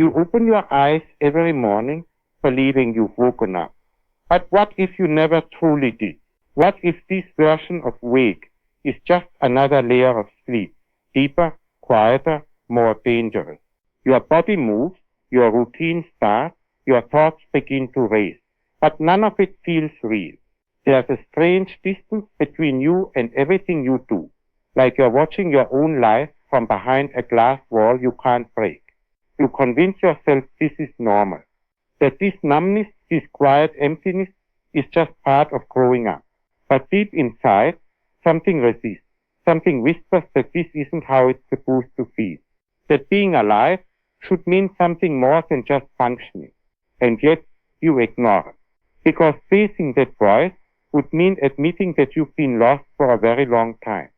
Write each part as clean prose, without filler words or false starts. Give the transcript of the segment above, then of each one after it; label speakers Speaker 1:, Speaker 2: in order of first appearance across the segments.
Speaker 1: You open your eyes every morning believing you've woken up. But what if you never truly did? What if this version of wake is just another layer of sleep, deeper, quieter, more dangerous? Your body moves, your routine starts, your thoughts begin to race, but none of it feels real. There's a strange distance between you and everything you do, like you're watching your own life from behind a glass wall you can't break. You convince yourself this is normal, that this numbness, this quiet emptiness is just part of growing up. But deep inside, something resists, something whispers that this isn't how it's supposed to feel, that being alive should mean something more than just functioning, and yet you ignore it. Because facing that voice would mean admitting that you've been lost for a very long time.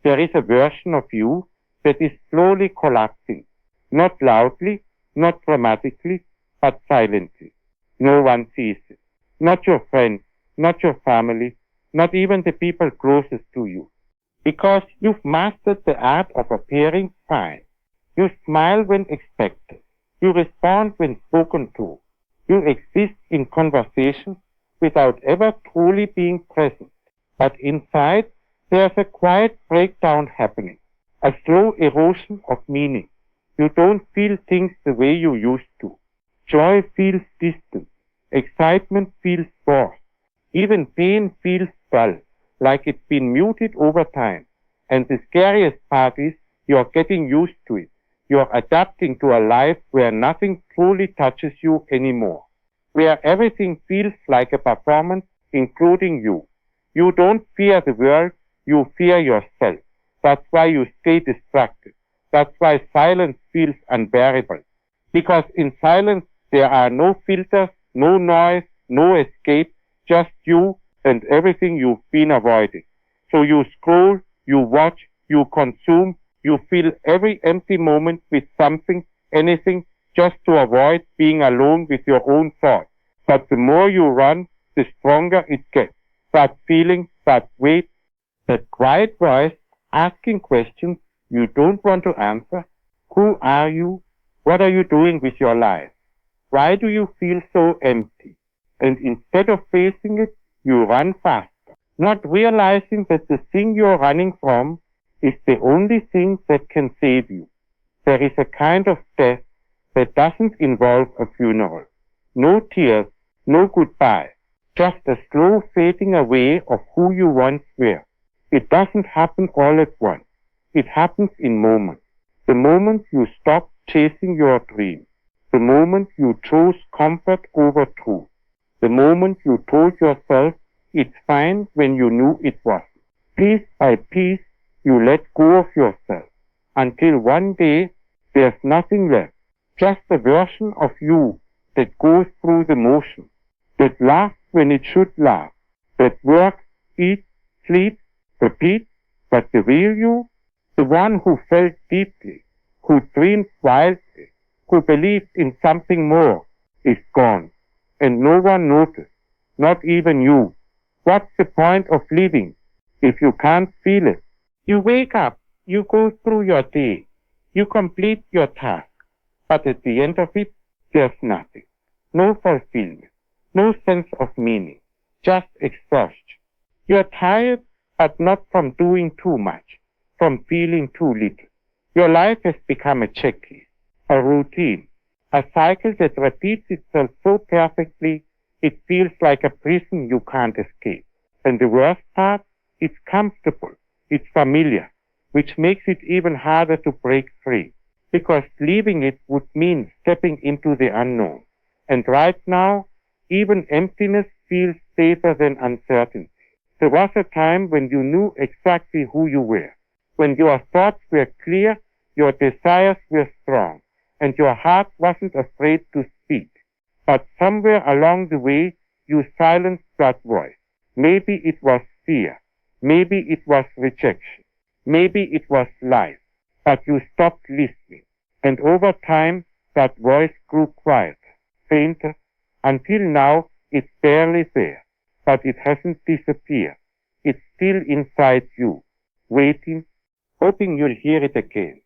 Speaker 1: There is a version of you that is slowly collapsing, not loudly, not dramatically, but silently. No one sees it. Not your friends, not your family, not even the people closest to you. Because you've mastered the art of appearing fine. You smile when expected. You respond when spoken to. You exist in conversation without ever truly being present. But inside, there's a quiet breakdown happening, a slow erosion of meaning. You don't feel things the way you used to. Joy feels distant. Excitement feels forced. Even pain feels dull, like it's been muted over time. And the scariest part is you're getting used to it. You're adapting to a life where nothing truly touches you anymore, where everything feels like a performance, including you. You don't fear the world, you fear yourself. That's why you stay distracted. That's why silence feels unbearable. Because in silence there are no filters, no noise, no escape, just you and everything you've been avoiding. So you scroll, you watch, you consume, you fill every empty moment with something, anything, just to avoid being alone with your own thoughts. But the more you run, the stronger it gets. That feeling, that weight, that quiet voice asking questions you don't want to answer. Who are you? What are you doing with your life? Why do you feel so empty? And instead of facing it, you run faster, not realizing that the thing you're running from is the only thing that can save you. There is a kind of death that doesn't involve a funeral. No tears, no goodbye, just a slow fading away of who you once were. It doesn't happen all at once. It happens in moments. The moment you stop chasing your dream. The moment you chose comfort over truth. The moment you told yourself it's fine when you knew it wasn't. Piece by piece, you let go of yourself until one day there's nothing left. Just a version of you that goes through the motions, that laughs when it should laugh, that works, eats, sleeps, repeats, but the real you, the one who felt deeply, who dreamed wildly, who believed in something more, is gone, and no one noticed, not even you. What's the point of living if you can't feel it? You wake up, you go through your day, you complete your task, but at the end of it, there's nothing. No fulfillment, no sense of meaning, just exhaustion. You're tired, but not from doing too much, from feeling too little. Your life has become a checklist, a routine, a cycle that repeats itself so perfectly it feels like a prison you can't escape. And the worst part, it's comfortable, it's familiar, which makes it even harder to break free, because leaving it would mean stepping into the unknown. And right now, even emptiness feels safer than uncertainty. There was a time when you knew exactly who you were, when your thoughts were clear, your desires were strong, and your heart wasn't afraid to speak. But somewhere along the way, you silenced that voice. Maybe it was fear. Maybe it was rejection. Maybe it was life. But you stopped listening. And over time, that voice grew quieter, fainter, until now it's barely there. But it hasn't disappeared. It's still inside you, waiting, hoping you'll hear it again.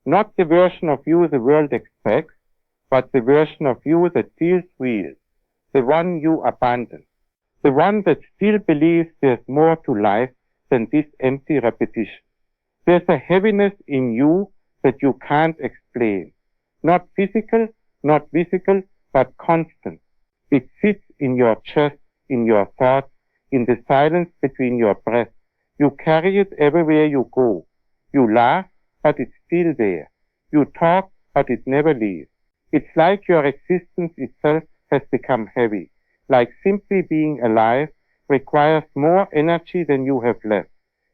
Speaker 1: Not the version of you the world expects, but the version of you that feels real, the one you abandoned, the one that still believes there's more to life than this empty repetition. There's a heaviness in you that you can't explain. Not physical, not physical, but constant. It sits in your chest, in your thoughts, in the silence between your breaths. You carry it everywhere you go. You laugh, but it's still there. You talk, but it never leaves. It's like your existence itself has become heavy, like simply being alive requires more energy than you have left.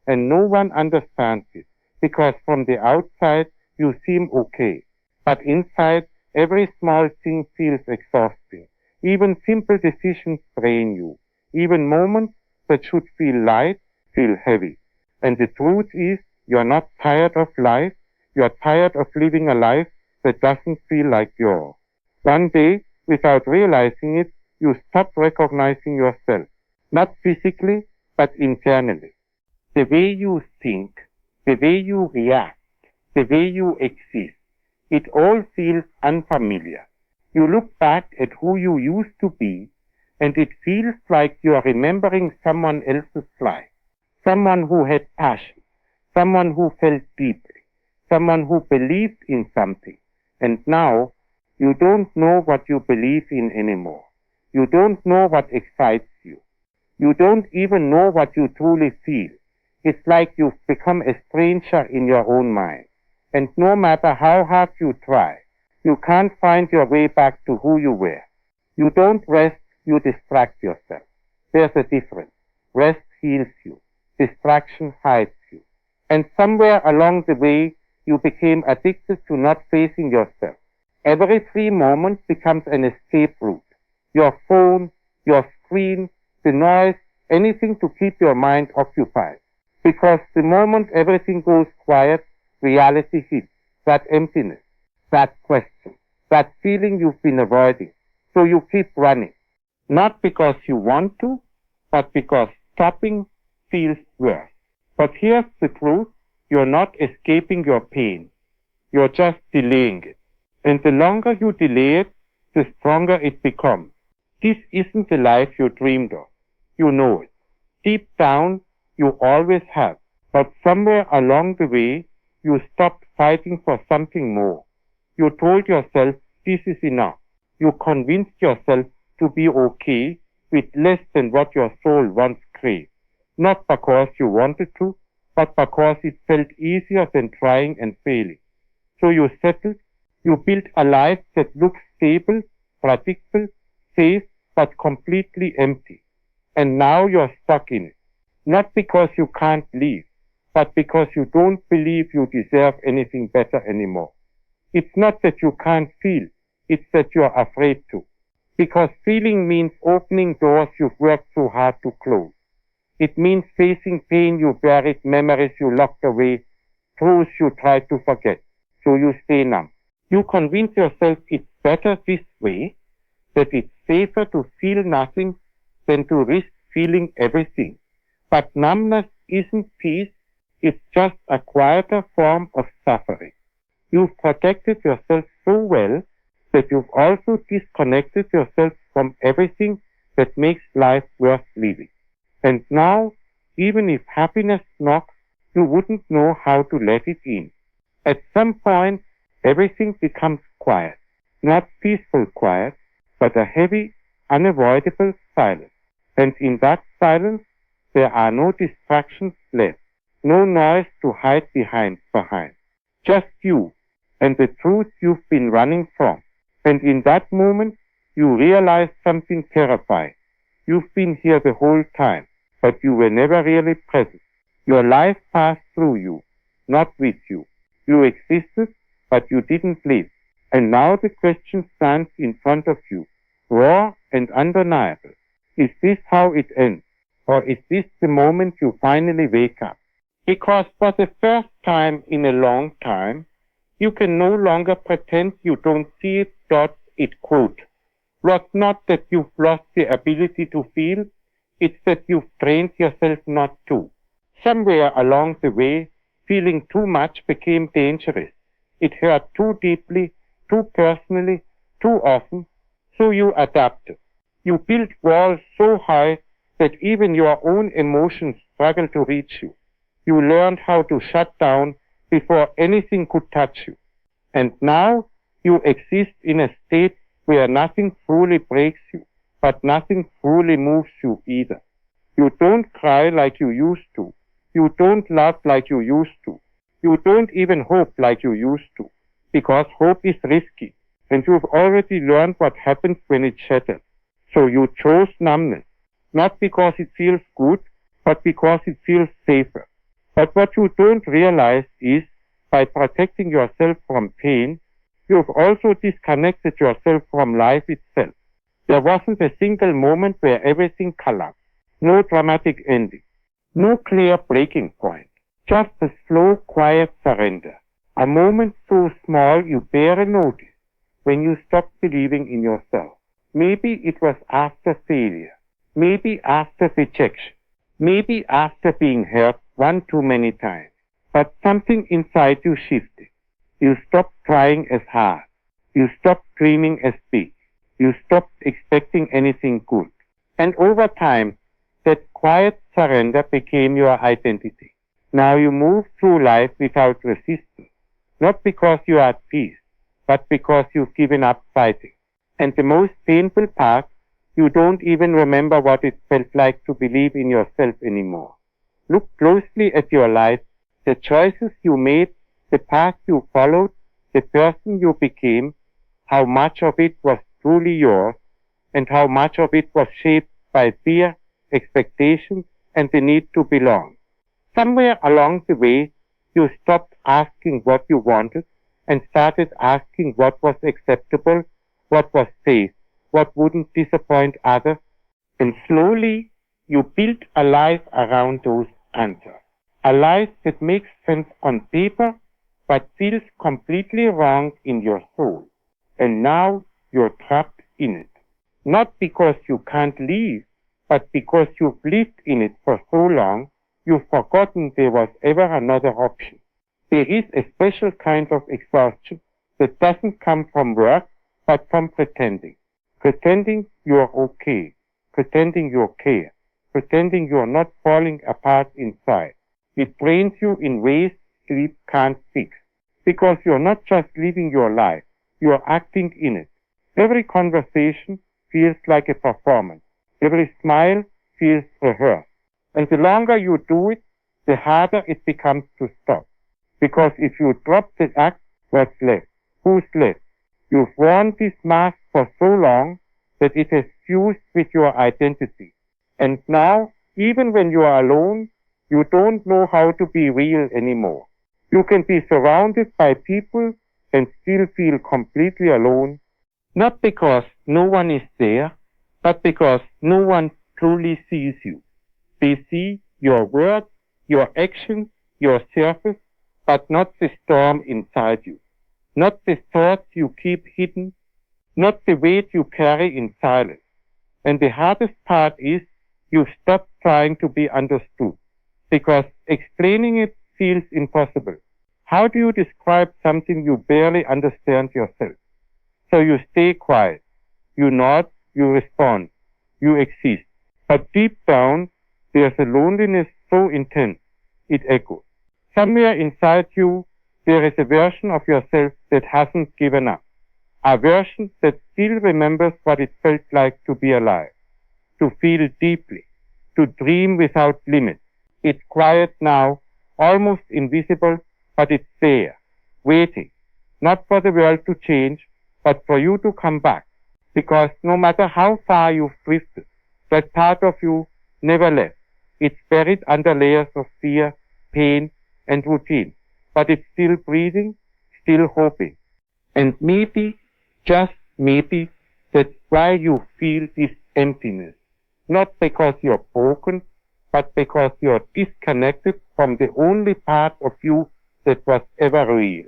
Speaker 1: And no one understands it, because from the outside you seem okay, but inside every small thing feels exhausting. Even simple decisions drain you. Even moments that should feel light feel heavy. And the truth is, you're not tired of life, you're tired of living a life that doesn't feel like yours. One day, without realizing it, you stop recognizing yourself, not physically, but internally. The way you think, the way you react, the way you exist, it all feels unfamiliar. You look back at who you used to be, and it feels like you are remembering someone else's life, someone who had passion, someone who felt deeply, someone who believed in something. And now, you don't know what you believe in anymore. You don't know what excites you. You don't even know what you truly feel. It's like you've become a stranger in your own mind. And no matter how hard you try, you can't find your way back to who you were. You don't rest, you distract yourself. There's a difference. Rest heals you. Distraction hides you. And somewhere along the way, you became addicted to not facing yourself. Every free moment becomes an escape route. Your phone, your screen, the noise, anything to keep your mind occupied. Because the moment everything goes quiet, reality hits. That emptiness, that question, that feeling you've been avoiding. So you keep running. Not because you want to, but because stopping feels worse. But here's the truth. You're not escaping your pain. You're just delaying it. And the longer you delay it, the stronger it becomes. This isn't the life you dreamed of. You know it. Deep down, you always have. But somewhere along the way, you stopped fighting for something more. You told yourself, this is enough. You convinced yourself to be okay with less than what your soul once craved. Not because you wanted to, but because it felt easier than trying and failing. So you settled. You built a life that looks stable, predictable, safe, but completely empty. And now you're stuck in it. Not because you can't leave, but because you don't believe you deserve anything better anymore. It's not that you can't feel, it's that you're afraid to. Because feeling means opening doors you've worked so hard to close. It means facing pain you buried, memories you locked away, truths you tried to forget. So you stay numb. You convince yourself it's better this way, that it's safer to feel nothing than to risk feeling everything. But numbness isn't peace, it's just a quieter form of suffering. You've protected yourself so well that you've also disconnected yourself from everything that makes life worth living. And now, even if happiness knocks, you wouldn't know how to let it in. At some point, everything becomes quiet. Not peaceful quiet, but a heavy, unavoidable silence. And in that silence, there are no distractions left, no noise to hide behind. Just you and the truth you've been running from. And in that moment, you realize something terrifying. You've been here the whole time, but you were never really present. Your life passed through you, not with you. You existed, but you didn't live. And now the question stands in front of you, raw and undeniable. Is this how it ends? Or is this the moment you finally wake up? Because for the first time in a long time, you can no longer pretend you don't see it, quote. It's not that you've lost the ability to feel, it's that you've trained yourself not to. Somewhere along the way, feeling too much became dangerous. It hurt too deeply, too personally, too often, so you adapted. You built walls so high that even your own emotions struggle to reach you. You learned how to shut down before anything could touch you. And now you exist in a state where nothing truly breaks you, but nothing truly moves you either. You don't cry like you used to. You don't laugh like you used to. You don't even hope like you used to, because hope is risky, and you've already learned what happens when it shatters. So you chose numbness, not because it feels good, but because it feels safer. But what you don't realize is, by protecting yourself from pain, you've also disconnected yourself from life itself. There wasn't a single moment where everything collapsed. No dramatic ending. No clear breaking point. Just a slow, quiet surrender. A moment so small you barely notice when you stop believing in yourself. Maybe it was after failure. Maybe after rejection. Maybe after being hurt one too many times. But something inside you shifted. You stopped trying as hard. You stopped dreaming as big. You stopped expecting anything good. And over time, that quiet surrender became your identity. Now you move through life without resistance, not because you are at peace, but because you've given up fighting. And the most painful part, you don't even remember what it felt like to believe in yourself anymore. Look closely at your life, the choices you made, the path you followed, the person you became, how much of it was truly yours, and how much of it was shaped by fear, expectation, and the need to belong. Somewhere along the way, you stopped asking what you wanted and started asking what was acceptable, what was safe, what wouldn't disappoint others, and slowly you built a life around those answers. A life that makes sense on paper, but feels completely wrong in your soul. And now you're trapped in it. Not because you can't leave, but because you've lived in it for so long, you've forgotten there was ever another option. There is a special kind of exhaustion that doesn't come from work, but from pretending. Pretending you're okay. Pretending you care. Pretending you're not falling apart inside. It drains you in ways sleep can't fix. Because you're not just living your life, you're acting in it. Every conversation feels like a performance. Every smile feels rehearsed. And the longer you do it, the harder it becomes to stop. Because if you drop the act, what's left? Who's left? You've worn this mask for so long that it has fused with your identity. And now, even when you are alone, you don't know how to be real anymore. You can be surrounded by people and still feel completely alone, not because no one is there, but because no one truly sees you. They see your words, your actions, your surface, but not the storm inside you, not the thoughts you keep hidden, not the weight you carry in silence. And the hardest part is you stop trying to be understood, because explaining it feels impossible. How do you describe something you barely understand yourself? So you stay quiet, you nod, you respond, you exist. But deep down, there's a loneliness so intense, it echoes. Somewhere inside you, there is a version of yourself that hasn't given up. A version that still remembers what it felt like to be alive, to feel deeply, to dream without limits. It's quiet now, almost invisible, but it's there, waiting, not for the world to change, but for you to come back. Because no matter how far you've drifted, that part of you never left. It's buried under layers of fear, pain, and routine. But it's still breathing, still hoping. And maybe, just maybe, that's why you feel this emptiness. Not because you're broken, but because you're disconnected from the only part of you that was ever real.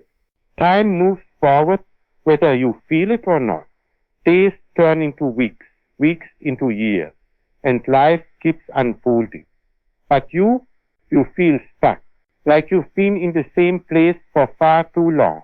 Speaker 1: Time moves forward whether you feel it or not. Days turn into weeks, weeks into years, and life keeps unfolding. But you feel stuck, like you've been in the same place for far too long,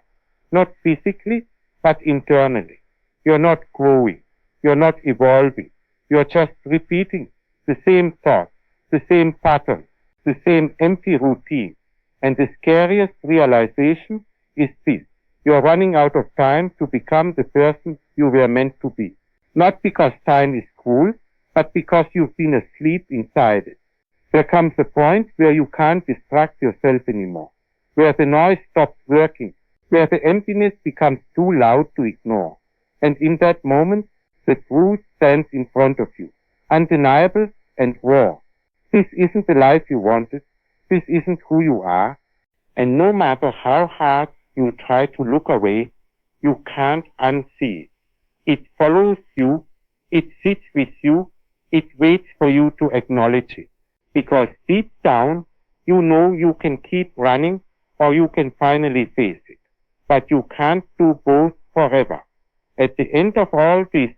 Speaker 1: not physically, but internally. You're not growing. You're not evolving. You're just repeating the same thoughts, the same patterns, the same empty routine. And the scariest realization is this. You're running out of time to become the person you were meant to be. Not because time is cruel, but because you've been asleep inside it. There comes a point where you can't distract yourself anymore, where the noise stops working, where the emptiness becomes too loud to ignore. And in that moment, the truth stands in front of you, undeniable and raw. This isn't the life you wanted. This isn't who you are. And no matter how hard you try to look away, you can't unsee it. It follows you. It sits with you. It waits for you to acknowledge it. Because deep down, you know you can keep running or you can finally face it. But you can't do both forever. At the end of all this,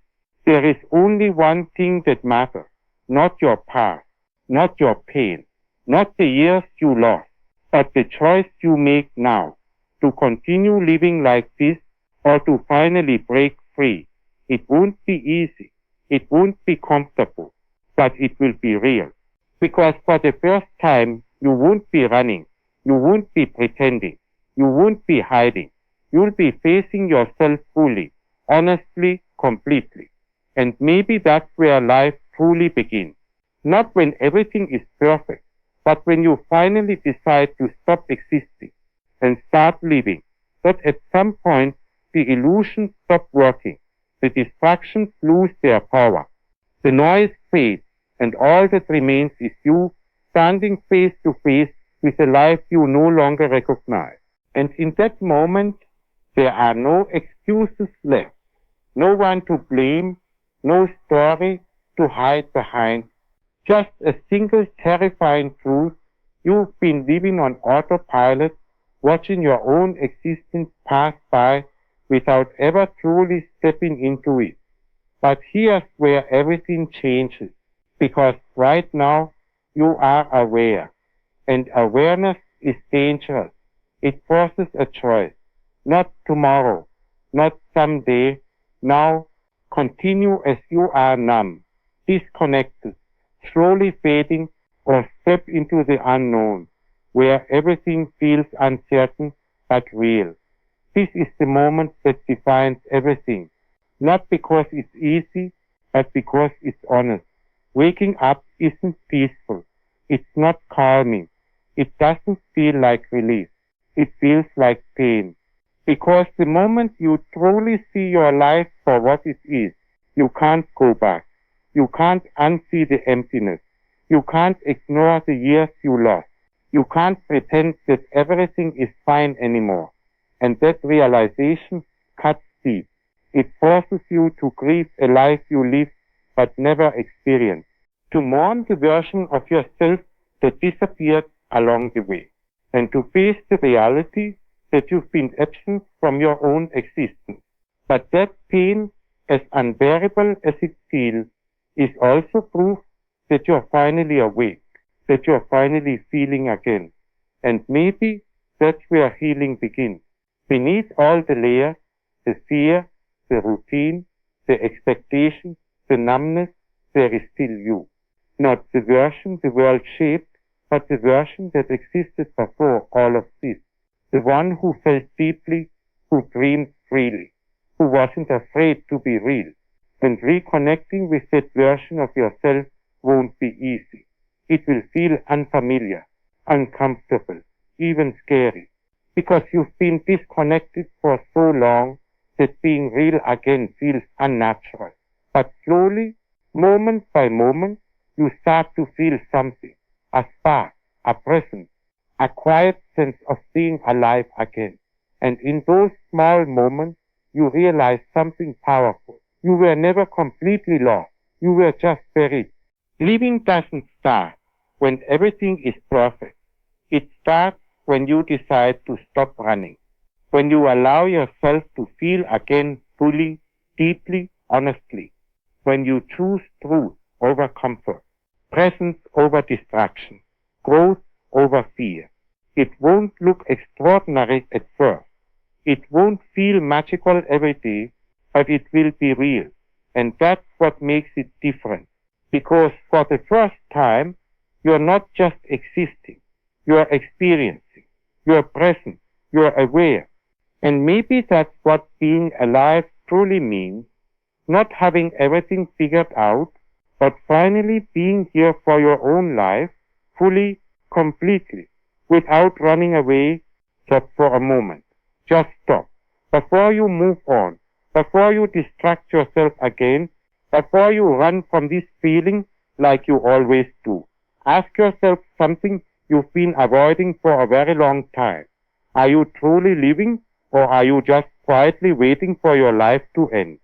Speaker 1: there is only one thing that matters. Not your past, not your pain, not the years you lost, but the choice you make now to continue living like this or to finally break free. It won't be easy. It won't be comfortable, but it will be real. Because for the first time, you won't be running. You won't be pretending. You won't be hiding. You'll be facing yourself fully, honestly, completely. And maybe that's where life truly begins. Not when everything is perfect, but when you finally decide to stop existing and start living. That at some point, the illusions stop working. The distractions lose their power. The noise fades, and all that remains is you standing face to face with a life you no longer recognize. And in that moment, there are no excuses left, no one to blame, no story to hide behind, just a single terrifying truth. You've been living on autopilot, watching your own existence pass by without ever truly stepping into it. But here's where everything changes, because right now you are aware, and awareness is dangerous. It forces a choice. Not tomorrow, not someday. Now, continue as you are numb, disconnected, slowly fading, or step into the unknown, where everything feels uncertain but real. This is the moment that defines everything, not because it's easy, but because it's honest. Waking up isn't peaceful. It's not calming. It doesn't feel like relief. It feels like pain. Because the moment you truly see your life for what it is, you can't go back. You can't unsee the emptiness. You can't ignore the years you lost. You can't pretend that everything is fine anymore. And that realization cuts deep. It forces you to grieve a life you lived but never experienced, to mourn the version of yourself that disappeared along the way, and to face the reality that you've been absent from your own existence. But that pain, as unbearable as it feels, is also proof that you're finally awake, that you're finally feeling again. And maybe that's where healing begins. Beneath all the layers, the fear, the routine, the expectation, the numbness, there is still you. Not the version the world shaped, but the version that existed before all of this. The one who felt deeply, who dreamed freely, who wasn't afraid to be real. And reconnecting with that version of yourself won't be easy. It will feel unfamiliar, uncomfortable, even scary, because you've been disconnected for so long that being real again feels unnatural. But slowly, moment by moment, you start to feel something, a spark, a presence, a quiet sense of being alive again. And in those small moments, you realize something powerful. You were never completely lost. You were just buried. Living doesn't start when everything is perfect. It starts when you decide to stop running, when you allow yourself to feel again fully, deeply, honestly, when you choose truth over comfort, presence over distraction, growth over fear. It won't look extraordinary at first. It won't feel magical every day, but it will be real. And that's what makes it different. Because for the first time, you're not just existing. You're experiencing. You're present. You're aware. And maybe that's what being alive truly means. Not having everything figured out, but finally being here for your own life, fully, completely, without running away just for a moment. Just stop. Before you move on, before you distract yourself again, before you run from this feeling like you always do. Ask yourself something you've been avoiding for a very long time. Are you truly living, or are you just quietly waiting for your life to end?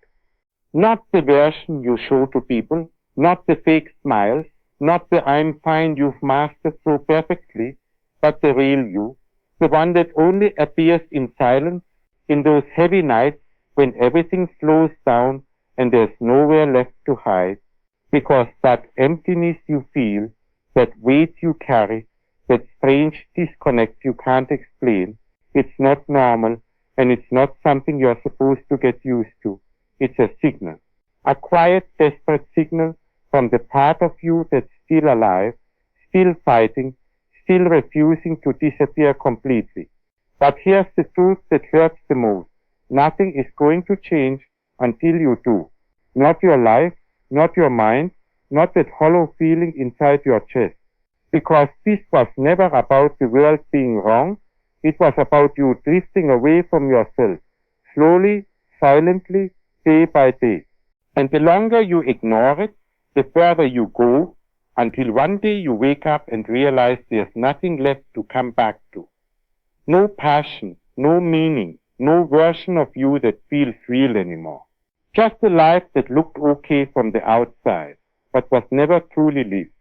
Speaker 1: Not the version you show to people, not the fake smiles, not the I'm fine you've mastered so perfectly, but the real you, the one that only appears in silence, in those heavy nights when everything slows down and there's nowhere left to hide, because that emptiness you feel, that weight you carry, that strange disconnect you can't explain, it's not normal, and it's not something you're supposed to get used to. It's a signal, a quiet, desperate signal from the part of you that's still alive, still fighting, still refusing to disappear completely. But here's the truth that hurts the most. Nothing is going to change until you do. Not your life, not your mind, not that hollow feeling inside your chest. Because this was never about the world being wrong. It was about you drifting away from yourself, slowly, silently, day by day. And the longer you ignore it, the further you go, until one day you wake up and realize there's nothing left to come back to. No passion, no meaning, no version of you that feels real anymore. Just a life that looked okay from the outside, but was never truly lived.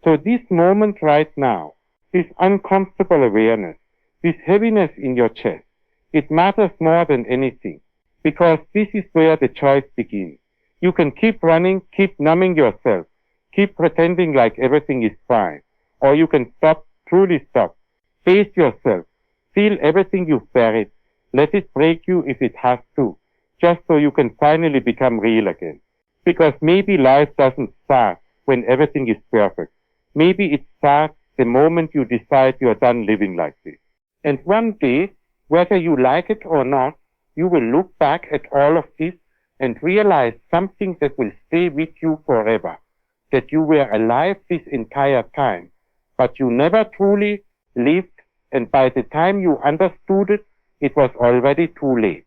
Speaker 1: So this moment right now, this uncomfortable awareness, this heaviness in your chest, it matters more than anything, because this is where the choice begins. You can keep running, keep numbing yourself, keep pretending like everything is fine, or you can stop, truly stop, face yourself, feel everything you've buried, let it break you if it has to, just so you can finally become real again. Because maybe life doesn't start when everything is perfect. Maybe it starts the moment you decide you're done living like this. And one day, whether you like it or not, you will look back at all of this and realize something that will stay with you forever. That you were alive this entire time, but you never truly lived, and by the time you understood it, it was already too late.